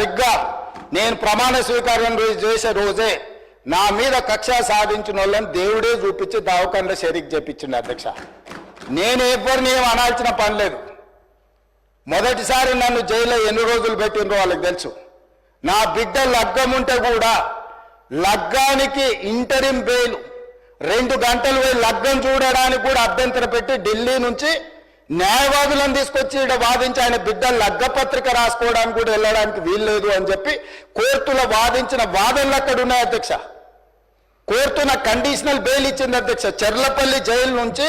సరిగ్గా నేను ప్రమాణ స్వీకారం చేసే రోజే నా మీద కక్ష సాధించిన వాళ్ళని దేవుడే చూపించి దావకంలో షరీక్ చేపించిండు అధ్యక్ష. నేను ఎవరిని ఏం అనాల్సిన పని లేదు. మొదటిసారి నన్ను జైల్లో ఎన్ని రోజులు పెట్టిండ్రో వాళ్ళకి తెలుసు. నా బిడ్డ లగ్గం ఉంటే కూడా లగ్గానికి ఇంటరిం బెయిల్ 2 గంటలు పోయి లగ్గం చూడడానికి కూడా అభ్యంతరం పెట్టి ఢిల్లీ నుంచి న్యాయవాదులను తీసుకొచ్చి ఇక్కడ వాదించి ఆయన బిడ్డ లగ్గపత్రిక రాసుకోవడానికి కూడా వెళ్ళడానికి వీల్లేదు అని చెప్పి కోర్టులో వాదించిన వాదనలు అక్కడ ఉన్నాయి అధ్యక్ష. కోర్టు నాకు కండిషనల్ బెయిల్ ఇచ్చింది అధ్యక్ష. చెర్లపల్లి జైలు నుంచి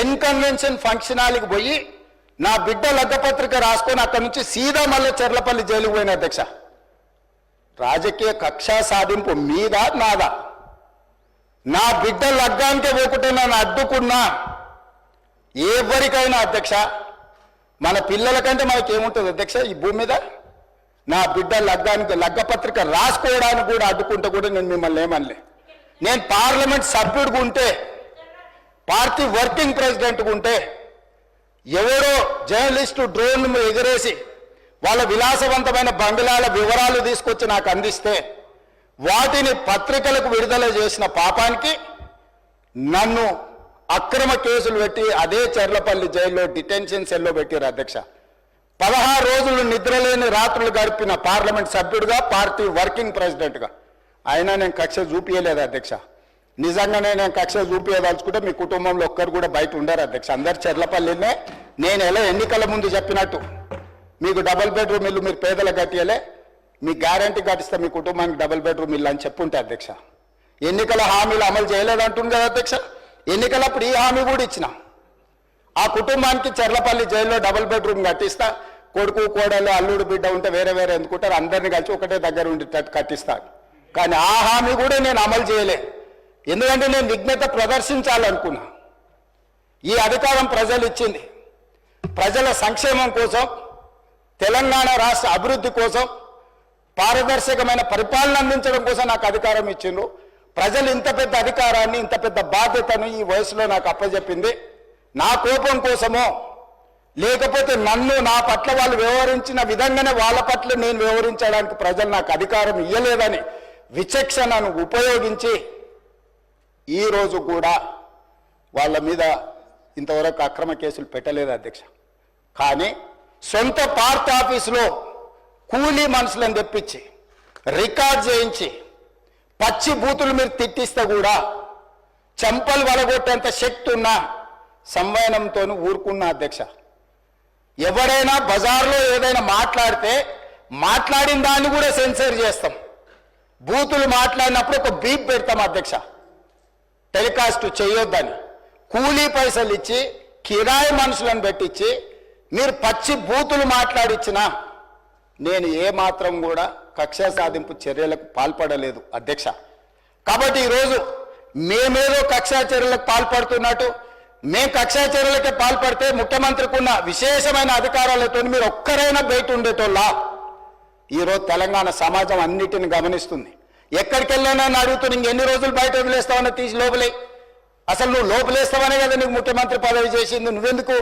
ఎన్కన్వెన్షన్ ఫంక్షన్ హాల్కి పోయి నా బిడ్డ లగ్గపత్రిక రాసుకొని అక్కడి నుంచి సీదా మళ్ళీ చెర్లపల్లి జైలుకు పోయిన అధ్యక్ష. రాజకీయ కక్ష సాధింపు మీద నాదా? నా బిడ్డ లగ్గానికే పోకుంటే నన్ను అడ్డుకున్నా ఎవరికైనా అధ్యక్ష, మన పిల్లల కంటే మనకేముంటుంది అధ్యక్ష ఈ భూమి మీద? నా బిడ్డ లగ్గానికి లగ్గపత్రిక రాసుకోవడానికి కూడా అడ్డుకుంటే కూడా నేను మిమ్మల్ని ఏమనలే. నేను పార్లమెంట్ సభ్యుడిగా ఉంటే, పార్టీ వర్కింగ్ ప్రెసిడెంట్గా ఉంటే ఎవరో జర్నలిస్టు డ్రోన్ ఎగిరేసి వాళ్ళ విలాసవంతమైన బంగ్లాల వివరాలు తీసుకొచ్చి నాకు అందిస్తే వాటిని పత్రికలకు విడుదల చేసిన పాపానికి నన్ను అక్రమ కేసులు పెట్టి అదే చెర్లపల్లి జైల్లో డిటెన్షన్ సెల్లో పెట్టారు అధ్యక్ష. 16 రోజులు నిద్రలేని రాత్రులు గడిపిన పార్లమెంట్ సభ్యుడిగా, పార్టీ వర్కింగ్ ప్రెసిడెంట్గా అయినా నేను కక్ష చూపించలేదు అధ్యక్ష. నిజంగానే నేను కక్ష చూపించదలుచుకుంటే మీ కుటుంబంలో ఒక్కరు కూడా బయట ఉండరు అధ్యక్ష. అందరు చెర్లపల్లినే. నేను ఎలా ఎన్నికల ముందు చెప్పినట్టు మీకు డబుల్ బెడ్రూమ్ ఇల్లు మీరు పేదలకు కట్టియలే, మీ గ్యారంటీ కట్టిస్తే మీ కుటుంబానికి డబుల్ బెడ్రూమ్ ఇల్లు అని చెప్పుంటే అధ్యక్ష. ఎన్నికల హామీలు అమలు చేయలేదంటుంది కదా అధ్యక్ష. ఎన్నికలప్పుడు ఈ హామీ కూడా ఇచ్చిన. ఆ కుటుంబానికి చెర్లపల్లి జైల్లో డబుల్ బెడ్రూమ్ కట్టిస్తా, కొడుకు కోడలు అల్లుడు బిడ్డ ఉంటే వేరే వేరే ఎందుకుంటారు, అందరినీ కలిసి ఒకటే దగ్గర ఉండేటట్టు కట్టిస్తా. కానీ ఆ హామీ కూడా నేను అమలు చేయలే. ఎందుకంటే నేను విఘ్నత ప్రదర్శించాలనుకున్నా. ఈ అధికారం ప్రజలు ఇచ్చింది ప్రజల సంక్షేమం కోసం, తెలంగాణ రాష్ట్ర అభివృద్ధి కోసం, పారదర్శకమైన పరిపాలన అందించడం కోసం నాకు అధికారం ఇచ్చిండ్రు. ప్రజలు ఇంత పెద్ద అధికారాన్ని, ఇంత పెద్ద బాధ్యతను ఈ వయసులో నాకు అప్పచెప్పింది నా కోపం కోసమో, లేకపోతే నన్ను నా పట్ల వాళ్ళు వ్యవహరించిన విధంగానే వాళ్ళ పట్ల నేను వ్యవహరించడానికి ప్రజలు నాకు అధికారం ఇవ్వలేదని విచక్షణను ఉపయోగించి ఈరోజు కూడా వాళ్ళ మీద ఇంతవరకు అక్రమ కేసులు పెట్టలేదు అధ్యక్ష. కానీ సొంత పార్టీ ఆఫీసులో కూలీ మనుషులను తెప్పించి రికార్డ్ చేయించి పచ్చి బూతులు మీరు తిట్టిస్తే కూడా చెంపలు వలగొట్టేంత శక్తి ఉన్న సంవయనంతో ఊరుకున్న అధ్యక్ష. ఎవరైనా బజార్లో ఏదైనా మాట్లాడితే మాట్లాడిన దాన్ని కూడా సెన్సర్ చేస్తాం. బూతులు మాట్లాడినప్పుడు ఒక బీప్ పెడతాం అధ్యక్ష, టెలికాస్ట్ చేయొద్దని. కూలీ పైసలు ఇచ్చి కిరాయి మనుషులను పెట్టించి మీరు పచ్చి బూతులు మాట్లాడిచ్చినా నేను ఏమాత్రం కూడా కక్ష సాధింపు చర్యలకు పాల్పడలేదు అధ్యక్ష. కాబట్టి ఈరోజు మేమేదో కక్షా చర్యలకు పాల్పడుతున్నట్టు, మేము కక్షా చర్యలకే పాల్పడితే ముఖ్యమంత్రికి ఉన్న విశేషమైన అధికారాలతో మీరు ఒక్కరైనా బయట ఉండేటోళ్ళ? ఈరోజు తెలంగాణ సమాజం అన్నిటిని గమనిస్తుంది. ఎక్కడికి వెళ్ళానని అడుగుతున్నా, ఇంకెన్ని రోజులు బయట వదిలేస్తావని తీసి లోపలే. అసలు నువ్వు లోపలేస్తావనే కదా నీకు ముఖ్యమంత్రి పదవి చేసింది. నువ్వెందుకు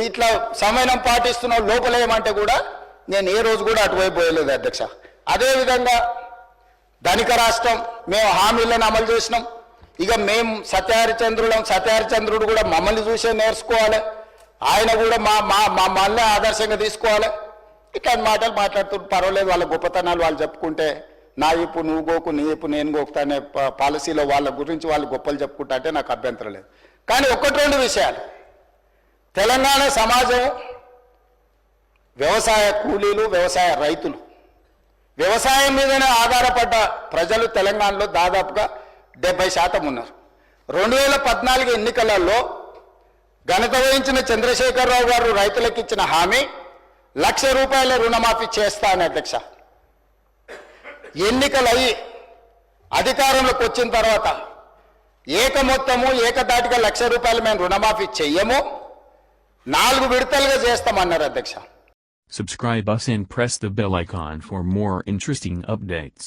ఇట్లా సమయం పాటిస్తున్నావు లోపలేయమంటే కూడా నేను ఏ రోజు కూడా అటువైపు పోయలేదు అధ్యక్ష. అదేవిధంగా ధనిక రాష్ట్రం, మేము హామీలను అమలు చేసినాం. ఇక మేము సత్యహరిచంద్రుడు కూడా మమ్మల్ని చూసే నేర్చుకోవాలి, ఆయన కూడా మళ్ళీ ఆదర్శంగా తీసుకోవాలి. ఇట్లాంటి మాటలు మాట్లాడుతుంటే పర్వాలేదు, వాళ్ళ గొప్పతనాలు వాళ్ళు చెప్పుకుంటే నా ఇప్పు నువ్వు గోకు, నీ ఇప్పు నేను గోకుతానే పాలసీలో వాళ్ళ గురించి వాళ్ళు గొప్పలు చెప్పుకుంటా అంటే నాకు అభ్యంతరం లేదు. కానీ 1-2 విషయాలు, తెలంగాణ సమాజం వ్యవసాయ కూలీలు, వ్యవసాయ రైతులు, వ్యవసాయం మీదనే ఆధారపడ్డ ప్రజలు తెలంగాణలో దాదాపుగా 70% ఉన్నారు. 2014 ఎన్నికలలో ఘనత వహించిన చంద్రశేఖరరావు గారు రైతులకు ఇచ్చిన హామీ ₹1,00,000 రుణమాఫీ చేస్తా అని అధ్యక్ష. ఎన్నికలయ్యి అధికారంలోకి వచ్చిన తర్వాత ఏకమొత్తము ఏకదాటిగా ₹1,00,000 మేము రుణమాఫీ చెయ్యము, 4 విడతలుగా చేస్తామన్నారు అధ్యక్ష. Subscribe us and press the bell icon for more interesting updates.